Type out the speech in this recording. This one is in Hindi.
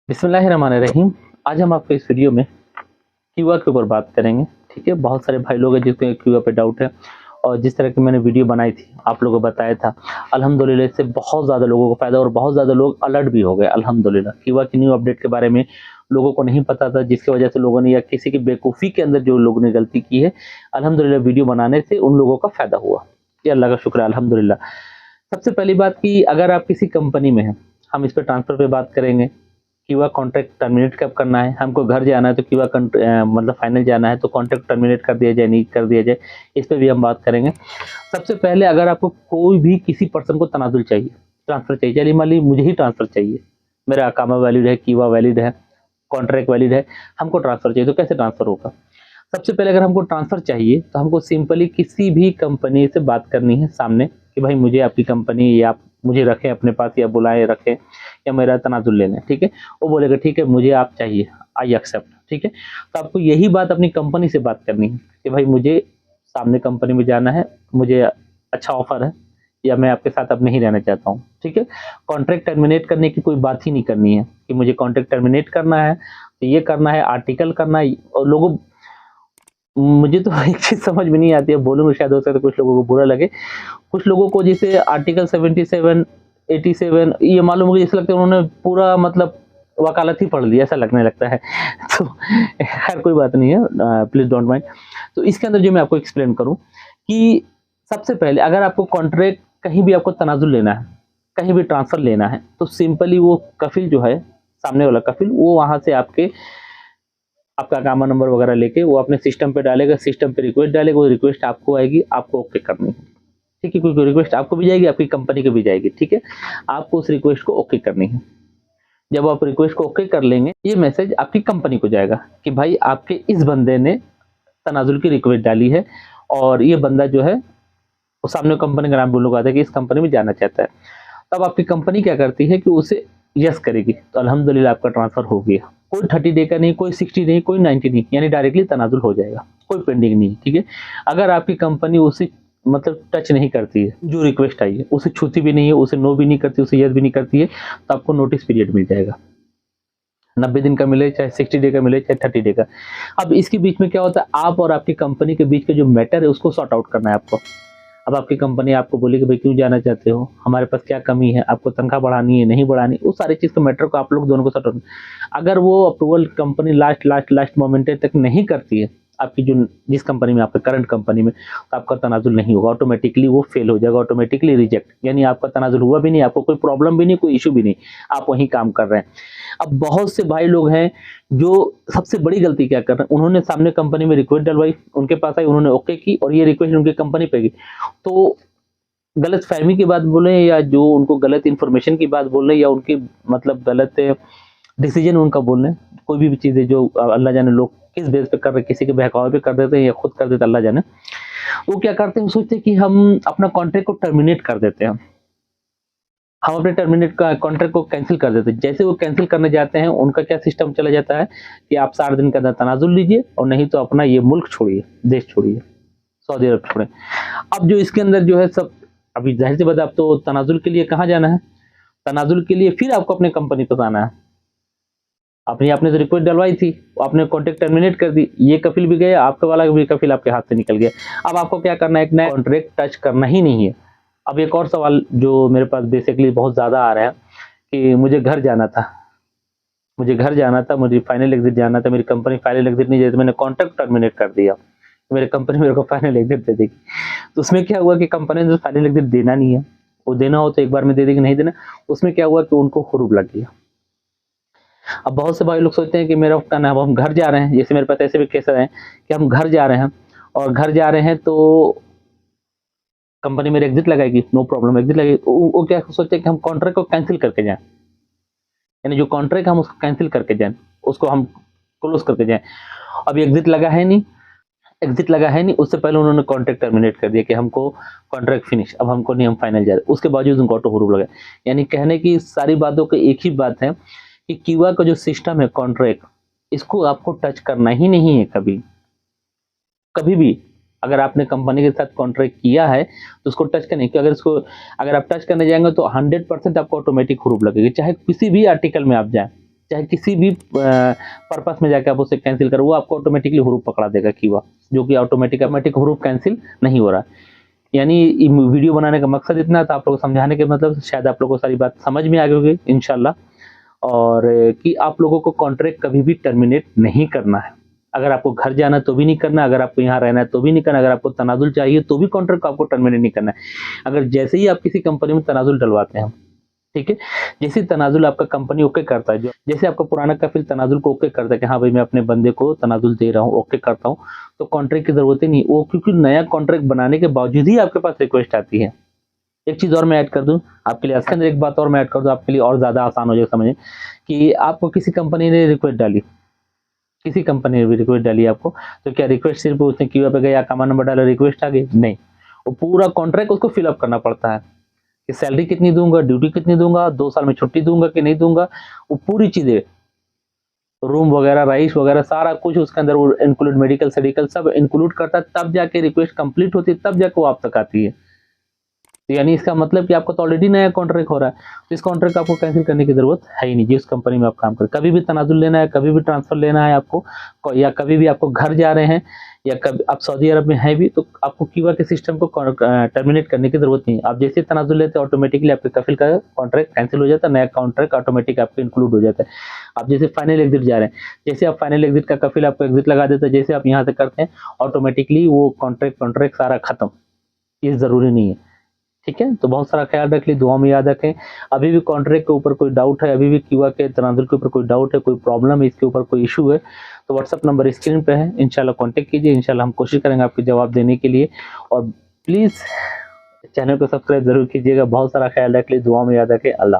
बिस्मिल्लाहिर्रहमानिर्रहीम। आज हम आपको इस वीडियो में क्यूआ के ऊपर बात करेंगे। ठीक है, बहुत सारे भाई लोग हैं जिसको क्यूआ पे डाउट है और जिस तरह की मैंने वीडियो बनाई थी आप लोगों को बताया था, अल्हम्दुलिल्लाह इससे बहुत ज़्यादा लोगों को फ़ायदा और बहुत ज़्यादा लोग अलर्ट भी हो गए। अल्हम्दुलिल्लाह क्यूआ की न्यू अपडेट के बारे में लोगों को नहीं पता था, जिसकी वजह से लोगों ने या किसी की बेवकूफ़ी के अंदर जो लोगों ने गलती की है, अल्हम्दुलिल्लाह वीडियो बनाने से उन लोगों का फ़ायदा हुआ। ये अल्लाह का शुक्र है, अल्हम्दुलिल्लाह। सबसे पहली बात कि अगर आप किसी कंपनी में हैं, हम इस पे ट्रांसफ़र पे बात करेंगे। क्यूआ कॉन्ट्रैक्ट टर्मिनेट कब करना है, हमको घर जाना है तो क्यूआ मतलब फाइनल जाना है तो कॉन्ट्रैक्ट टर्मिनेट कर दिया जाए, नहीं कर दिया जाए, इस पे भी हम बात करेंगे। सबसे पहले अगर आपको कोई भी किसी पर्सन को तनाज़ुल चाहिए, ट्रांसफ़र चाहिए, चलिए मान लीजिए मुझे ही ट्रांसफ़र चाहिए, मेरा अकामा वैलिड है, क्यूआ वैलिड है, कॉन्ट्रैक्ट वैलिड है, हमको ट्रांसफ़र चाहिए तो कैसे ट्रांसफ़र होगा? सबसे पहले अगर हमको ट्रांसफ़र चाहिए तो हमको सिंपली किसी भी कंपनी से बात करनी है सामने कि भाई मुझे आपकी कंपनी या आप मुझे रखें अपने पास या बुलाएँ रखें या मेरा तनाज़ुल ले लें, ठीक है? वो बोलेगा ठीक है मुझे आप चाहिए, आई एक्सेप्ट, ठीक है? तो आपको यही बात अपनी कंपनी से बात करनी है कि भाई मुझे सामने कंपनी में जाना है, मुझे अच्छा ऑफ़र है या मैं आपके साथ अब नहीं रहना चाहता हूँ, ठीक है? कॉन्ट्रैक्ट टर्मिनेट करने की कोई बात ही नहीं करनी है कि मुझे कॉन्ट्रैक्ट टर्मिनेट करना है, तो ये करना है, आर्टिकल करना है और लोगों मुझे तो एक चीज़ समझ में नहीं आती है, बोलूँगा शायद हो सकता है कुछ लोगों को बुरा लगे। कुछ लोगों को जैसे आर्टिकल 77, 87 ये मालूम हो गया, जैसे लगता है उन्होंने पूरा मतलब वकालत ही पढ़ ली, ऐसा लगने लगता है। तो खैर कोई बात नहीं है, प्लीज़ डोंट माइंड। तो इसके अंदर जो मैं आपको एक्सप्लेन करूँ कि सबसे पहले अगर आपको कॉन्ट्रैक्ट कहीं भी आपको तनाज़ुल लेना है, कहीं भी ट्रांसफ़र लेना है, तो सिंपली वो कफ़ील जो है, सामने वाला कफ़ील वो वहाँ से आपका अकामा नंबर वगैरह लेके वो अपने सिस्टम पे डालेगा, सिस्टम पे रिक्वेस्ट डालेगा, वो रिक्वेस्ट आपको आएगी, आपको ओके करनी है। ठीक है, कोई रिक्वेस्ट आपको भी जाएगी, आपकी कंपनी को भी जाएगी, ठीक है? आपको उस रिक्वेस्ट को ओके करनी है। जब आप रिक्वेस्ट को ओके कर लेंगे, ये मैसेज आपकी कंपनी को जाएगा कि भाई आपके इस बंदे ने तनाज़ुल की रिक्वेस्ट डाली है और ये बंदा जो है, वो सामने कंपनी का नाम बोलूँगा था कि इस कंपनी में जाना चाहता है। तब आपकी कंपनी क्या करती है कि उसे यस करेगी, तो अल्हम्दुलिल्लाह आपका ट्रांसफ़र हो गया। कोई 30 डे का नहीं, कोई 60 नहीं, कोई 90 नहीं, यानी डायरेक्टली तनाज़ुल हो जाएगा, कोई पेंडिंग नहीं, ठीक है? अगर आपकी कंपनी उसे मतलब टच नहीं करती है, जो रिक्वेस्ट आई है, उसे छूती भी नहीं है, उसे नो भी नहीं करती, उसे यस भी नहीं करती है, तो आपको नोटिस पीरियड मिल जाएगा। 90 दिन का मिले, चाहे 60 डे का मिले, चाहे 30 डे का। अब इसके बीच में क्या होता है, आप और आपकी कंपनी के बीच का जो मैटर है, उसको सॉर्ट आउट करना है आपको। अब आपकी कंपनी आपको बोली कि भाई क्यों जाना चाहते हो? हमारे पास क्या कमी है? आपको तनख्वाह बढ़ानी है, नहीं बढ़ानी? उस सारी चीज़ के मैटर को आप लोग दोनों को सॉर्ट आउट। अगर वो अप्रूवल कंपनी लास्ट मोमेंट तक नहीं करती है, आपकी जो जिस कंपनी में आपके करंट कंपनी में, तो आपका तनाज़ुल नहीं होगा, ऑटोमेटिकली वो फेल हो जाएगा, ऑटोमेटिकली रिजेक्ट, यानी आपका तनाज़ुल हुआ भी नहीं, आपको कोई प्रॉब्लम भी नहीं, कोई इश्यू भी नहीं, आप वहीं काम कर रहे हैं। अब बहुत से भाई लोग हैं जो सबसे बड़ी गलती क्या कर रहे हैं, उन्होंने सामने कंपनी में रिक्वेस्ट डलवाई, उनके पास आई, उन्होंने ओके की और ये रिक्वेस्ट उनकी कंपनी पे गई। तो गलतफ़हमी की बात बोलें या जो उनको गलत इन्फॉर्मेशन की बात बोल रहे हैं या उनकी मतलब गलत डिसीजन उनका बोल रहे हैं, कोई भी चीज़ है जो अल्लाह जाने लोग किस बेस पे कर रहे हैं, किसी के बहकावे पे कर देते हैं या खुद कर देते हैं, अल्लाह जाने। वो क्या करते हैं, सोचते हैं कि हम अपना कॉन्ट्रैक्ट को टर्मिनेट कर देते हैं। हम अपने टर्मिनेट का कॉन्ट्रैक्ट को कैंसल कर देते हैं। जैसे वो कैंसल करने जाते हैं, उनका क्या सिस्टम चला जाता है कि आप 60 दिन के अंदर तनाज़ुल लीजिए और नहीं तो अपना ये मुल्क छोड़िए, देश छोड़िए, सऊदी अरब छोड़ें। अब जो इसके अंदर जो है सब, अभी ज़ाहिर-सी बात है, आप तो तनाज़ुल के लिए कहाँ जाना है? तनाज़ुल के लिए फिर आपको अपने कंपनी पे आना है। आपने तो रिक्वेस्ट डलवाई थी, आपने कॉन्ट्रैक्ट टर्मिनेट कर दी, ये कफ़ील भी गया, आपका वाला भी कफ़ील आपके हाथ से निकल गया। अब आपको क्या करना है, एक नया कॉन्ट्रैक्ट टच करना ही नहीं है। अब एक और सवाल जो मेरे पास बेसिकली बहुत ज़्यादा आ रहा है कि मुझे घर जाना था, मुझे फाइनल एग्ज़िट जाना था, मेरी कंपनी फाइनल एग्ज़िट नहीं दे रही, तो मैंने कॉन्ट्रैक्ट टर्मिनेट कर दिया। मेरी कंपनी मेरे को फाइनल एग्ज़िट दे देगी। तो उसमें क्या हुआ कि कंपनी ने फाइनल एग्ज़िट देना नहीं है, वो देना हो तो एक बार में दे देगी, नहीं देना, उसमें क्या हुआ कि उनको हुरूब लग गया। अब बहुत से भाई लोग सोचते हैं कि मेरा क्या नाम, हम घर जा रहे हैं, जैसे मेरे पास ऐसे भी केस आए हैं कि हम घर जा रहे हैं और घर जा रहे हैं तो कंपनी मेरे एग्ज़िट लगाएगी, नो प्रॉब्लम एग्ज़िट लगेगी। वो क्या सोचते हैं कि हम कॉन्ट्रैक्ट को कैंसल करके जाएँ, यानी जो कॉन्ट्रैक्ट हम उसको कैंसल करके जाएँ, उसको हम क्लोज़ करके जाएँ। अब एग्ज़िट लगा है नहीं, उससे पहले उन्होंने कॉन्ट्रैक्ट टर्मिनेट कर दिया कि हमको कॉन्ट्रैक्ट फिनिश, अब हमको नहीं, हम फाइनल जा रहे हैं। उसके बावजूद उनको ऑटो हुरूब लगा। यानी कहने की सारी बातों की एक ही बात है कि क्यूआ का जो सिस्टम है कॉन्ट्रैक्ट, इसको आपको टच करना ही नहीं है कभी। कभी भी अगर आपने कंपनी के साथ कॉन्ट्रैक्ट किया है तो उसको टच करने, क्योंकि अगर आप टच करने जाएँगे तो 100% आपको ऑटोमेटिक हुरूब लगेगी, चाहे किसी भी आर्टिकल में आप जाएँ। चाहे किसी भी पर्पस में जाके आप उसे कैंसिल करो, वो आपको ऑटोमेटिकली हुरूफ पकड़ा देगा कीवा, जो कि ऑटोमेटिक हुरूफ कैंसिल नहीं हो रहा। यानी वीडियो बनाने का मकसद इतना था, आप लोगों को समझाने के मतलब शायद आप लोगों को सारी बात समझ में आ गई होगी इंशाल्लाह, और कि आप लोगों को कॉन्ट्रैक्ट कभी भी टर्मिनेट नहीं करना है। अगर आपको घर जाना है तो भी नहीं करना, अगर आपको यहाँ रहना है तो भी नहीं करना, अगर आपको तनाजुल चाहिए तो भी कॉन्ट्रैक्ट को आपको टर्मिनेट नहीं करना है। अगर जैसे ही आप किसी कंपनी में तनाजुल डलवाते हैं, ठीक है, जैसे तनाजुल आपका कंपनी ओके करता है, जो जैसे आपका पुराना कफिल तनाजुल को ओके करता है कि हाँ भाई मैं अपने बंदे को तनाजुल दे रहा हूँ, ओके करता हूँ, तो कॉन्ट्रैक्ट की जरूरत ही नहीं, वो क्योंकि नया कॉन्ट्रैक्ट बनाने के बावजूद ही आपके पास रिक्वेस्ट आती है। एक चीज और मैं ऐड कर दूं आपके लिए, इसके अंदर एक बात और मैं ऐड कर दूं आपके लिए और ज्यादा आसान हो जाएगा समझें, कि आपको किसी कंपनी ने रिक्वेस्ट डाली, किसी कंपनी ने भी रिक्वेस्ट डाली आपको, तो क्या रिक्वेस्ट सिर्फ उसने क्यूआ पे गया, अकाउंट नंबर डाला, रिक्वेस्ट आ गई? नहीं, वो पूरा कॉन्ट्रैक्ट उसको फिलअप करना पड़ता है कि सैलरी कितनी दूंगा, ड्यूटी कितनी दूंगा, 2 साल में छुट्टी दूंगा कि नहीं दूंगा, वो पूरी चीजें, रूम वगैरह, राइस वगैरह, सारा कुछ उसके अंदर वो इंक्लूड, मेडिकल सेडिकल सब इंक्लूड करता है, तब जाके रिक्वेस्ट कंप्लीट होती है, तब जाके वो आप तक आती है। तो यानी इसका मतलब कि आपको तो ऑलरेडी नया कॉन्ट्रैक्ट हो रहा है, तो इस कॉन्ट्रैक्ट को आपको कैंसिल करने की जरूरत है ही नहीं, जिस कंपनी में आप काम करें। कभी भी तनाजुल लेना है, कभी भी ट्रांसफर लेना है आपको, या कभी भी आपको घर जा रहे हैं, या कभी आप सऊदी अरब में हैं भी, तो आपको कीवा के सिस्टम को टर्मिनेट करने की जरूरत नहीं है। आप जैसे तनाजुल लेते हैं ऑटोमेटिकली आपके कफिल का कॉन्ट्रैक्ट कैंसिल हो जाता है, नया कॉन्ट्रैक्ट ऑटोमेटिक आपको इंक्लूड हो जाता है। आप जैसे फाइनल एग्जिट जा रहे हैं, जैसे आप फाइनल एग्जिट का कफिल आपको एग्जिट लगा देता है, जैसे आप यहाँ से करते हैं ऑटोमेटिकली वो कॉन्ट्रैक्ट सारा खत्म, ये जरूरी नहीं है, ठीक है। तो बहुत सारा ख्याल रख ली, दुआ में याद रखें। अभी भी कॉन्ट्रैक्ट के ऊपर कोई डाउट है, अभी भी कीवा के तनाजुल के ऊपर कोई डाउट है, कोई प्रॉब्लम है, इसके ऊपर कोई इशू है, तो व्हाट्सअप नंबर स्क्रीन पे है, इंशाल्लाह कांटेक्ट कीजिए, इंशाल्लाह हम कोशिश करेंगे आपके जवाब देने के लिए। और प्लीज़ चैनल को सब्सक्राइब जरूर कीजिएगा। बहुत सारा ख्याल रख ली, दुआ में याद रखें। अल्लाह।